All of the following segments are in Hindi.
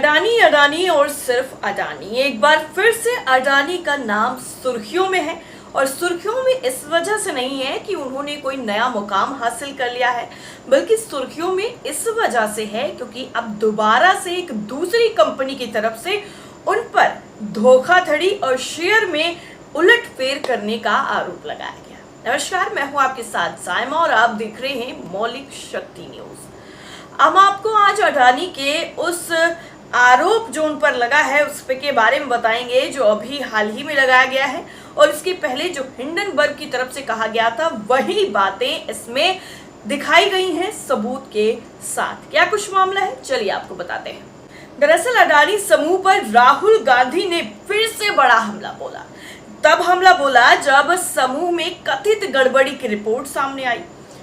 अडानी अडानी और सिर्फ अडानी। एक बार फिर से अडानी का नाम सुर्खियों में है और सुर्खियों में इस वजह से नहीं है कि उन्होंने कोई नया मुकाम हासिल कर लिया है, बल्कि सुर्खियों में इस वजह से है क्योंकि अब दोबारा से एक दूसरी कंपनी की तरफ से उन पर धोखाधड़ी और शेयर में उलटफेर करने का आरोप लगाया गया। नमस्कार, मैं हूं आपके साथ साइमा और आप देख रहे हैं मौलिक शक्ति न्यूज। हम आपको आज अडानी के उस आरोप जो उन पर लगा है उस पे के बारे में बताएंगे जो अभी हाल ही में लगाया गया है, और इसके पहले जो हिंडनबर्ग की तरफ से कहा गया था वही बातें इसमें दिखाई गई हैं सबूत के साथ। क्या कुछ मामला है, चलिए आपको बताते हैं। दरअसल अडानी समूह पर राहुल गांधी ने फिर से बड़ा हमला बोला। तब हमला बोला जब समूह में कथित गड़बड़ी की रिपोर्ट सामने आई।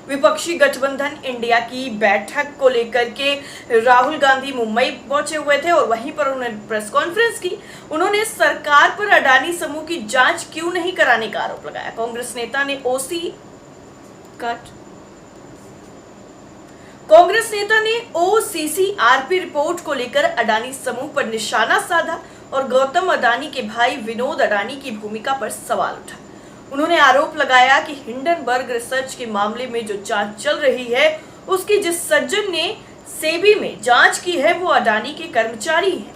विपक्षी गठबंधन इंडिया की बैठक को लेकर के राहुल गांधी मुंबई पहुंचे हुए थे और वहीं पर उन्होंने प्रेस कॉन्फ्रेंस की। उन्होंने सरकार पर अडानी समूह की जांच क्यों नहीं कराने का आरोप लगाया। कांग्रेस नेता ने ओसीसीआरपी रिपोर्ट को लेकर अडानी समूह पर निशाना साधा और गौतम अडानी के भाई विनोद अडानी की भूमिका पर सवाल उठा। उन्होंने आरोप लगाया कि हिंडनबर्ग रिसर्च के मामले में जो जांच चल रही है उसकी जिस सज्जन ने सेबी में जांच की है वो अडानी के कर्मचारी हैं।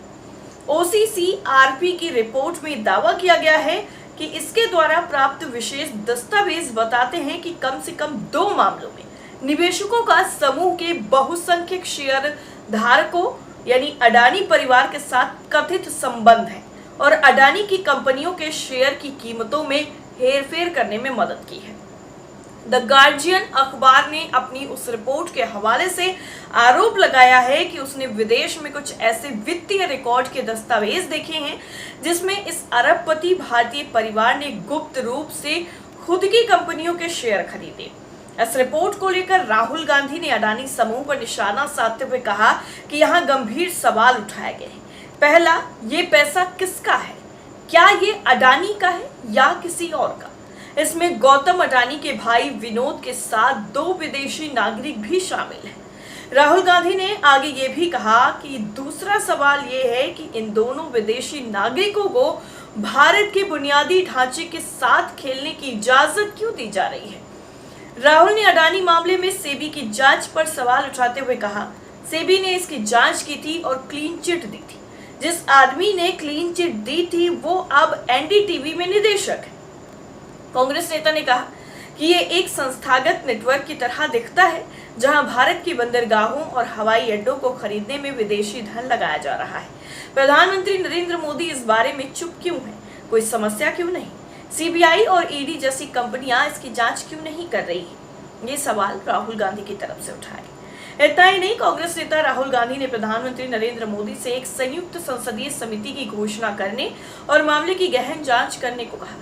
ओसीसीआरपी की रिपोर्ट में दावा किया गया है कि इसके द्वारा प्राप्त विशेष दस्तावेज बताते हैं कि कम से कम 2 मामलों में निवेशकों का समूह के बहुसंख्यक शेयर धारकों यानी अडानी परिवार के साथ कथित संबंध है और अडानी की कंपनियों के शेयर की कीमतों में हेरफेर करने में मदद की है। द गार्जियन अखबार ने अपनी उस रिपोर्ट के हवाले से आरोप लगाया है कि उसने विदेश में कुछ ऐसे वित्तीय रिकॉर्ड के दस्तावेज देखे हैं जिसमें इस अरबपति भारतीय परिवार ने गुप्त रूप से खुद की कंपनियों के शेयर खरीदे। इस रिपोर्ट को लेकर राहुल गांधी ने अडानी समूह पर निशाना साधते हुए कहा कि यहाँ गंभीर सवाल उठाए गए हैं। पहला, ये पैसा किसका है? क्या ये अडानी का है या किसी और का? इसमें गौतम अडानी के भाई विनोद के साथ 2 विदेशी नागरिक भी शामिल हैं। राहुल गांधी ने आगे ये भी कहा कि दूसरा सवाल ये है कि इन दोनों विदेशी नागरिकों को भारत के बुनियादी ढांचे के साथ खेलने की इजाजत क्यों दी जा रही है। राहुल ने अडानी मामले में सेबी की जांच पर सवाल उठाते हुए कहा, सेबी ने इसकी जांच की थी और क्लीन चिट दी थी। जिस आदमी ने क्लीन चिट दी थी वो अब एनडीटीवी में निदेशक है। कांग्रेस नेता ने कहा कि ये एक संस्थागत नेटवर्क की तरह दिखता है जहां भारत की बंदरगाहों और हवाई अड्डों को खरीदने में विदेशी धन लगाया जा रहा है। प्रधानमंत्री नरेंद्र मोदी इस बारे में चुप क्यों है? कोई समस्या क्यों नहीं? सीबीआई और ईडी जैसी कंपनियां इसकी जांच क्यों नहीं कर रही है? ये सवाल राहुल गांधी की तरफ से उठाए। इतना ही नहीं, कांग्रेस नेता राहुल गांधी ने प्रधानमंत्री नरेंद्र मोदी से एक संयुक्त संसदीय समिति की घोषणा करने और मामले की गहन जांच करने को कहा।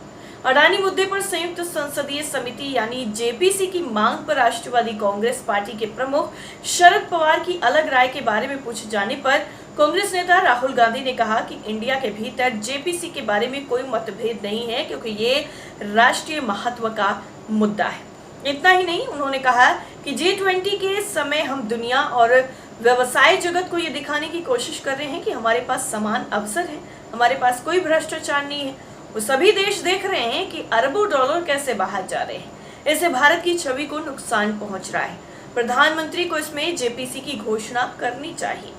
अडानी मुद्दे पर संयुक्त संसदीय समिति यानी जेपीसी की मांग पर राष्ट्रवादी कांग्रेस पार्टी के प्रमुख शरद पवार की अलग राय के बारे में पूछे जाने पर कांग्रेस नेता राहुल गांधी ने कहा कि इंडिया के भीतर जेपीसी के बारे में कोई मतभेद नहीं है क्योंकि ये राष्ट्रीय महत्व का मुद्दा है। इतना ही नहीं, उन्होंने कहा कि G20 के समय हम दुनिया और व्यवसाय जगत को ये दिखाने की कोशिश कर रहे हैं कि हमारे पास समान अवसर है, हमारे पास कोई भ्रष्टाचार नहीं है। वो सभी देश देख रहे हैं कि अरबों डॉलर कैसे बाहर जा रहे हैं। इससे भारत की छवि को नुकसान पहुंच रहा है। प्रधानमंत्री को इसमें जेपीसी की घोषणा करनी चाहिए।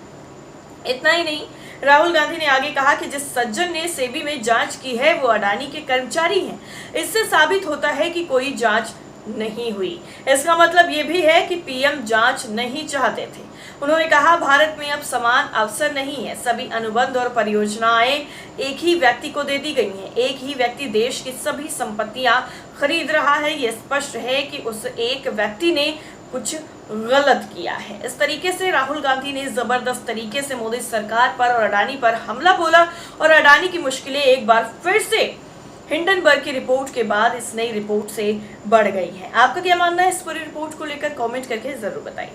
इतना ही नहीं, राहुल गांधी ने आगे कहा कि जिस सज्जन ने सेबी में जांच की है वो अडानी के कर्मचारी हैं। इससे साबित होता है कि कोई जांच नहीं हुई। इसका मतलब ये भी है कि पीएम जांच नहीं चाहते थे। उन्होंने कहा, भारत में अब समान अवसर नहीं है। सभी अनुबंध और परियोजनाएं एक ही व्यक्ति को दे दी गई हैं। एक ही व्यक्ति देश की सभी संपत्तियां खरीद रहा है। ये स्पष्ट है कि उस एक व्यक्ति ने कुछ गलत किया है। इस तरीके से राहुल गांधी ने जबरदस्त तरीके से मोदी सरकार पर और अडानी पर हमला बोला और अडानी की मुश्किलें एक बार फिर से हिंडनबर्ग की रिपोर्ट के बाद इस नई रिपोर्ट से बढ़ गई है। आपका क्या मानना है इस पूरी रिपोर्ट को लेकर? कमेंट करके जरूर बताइए।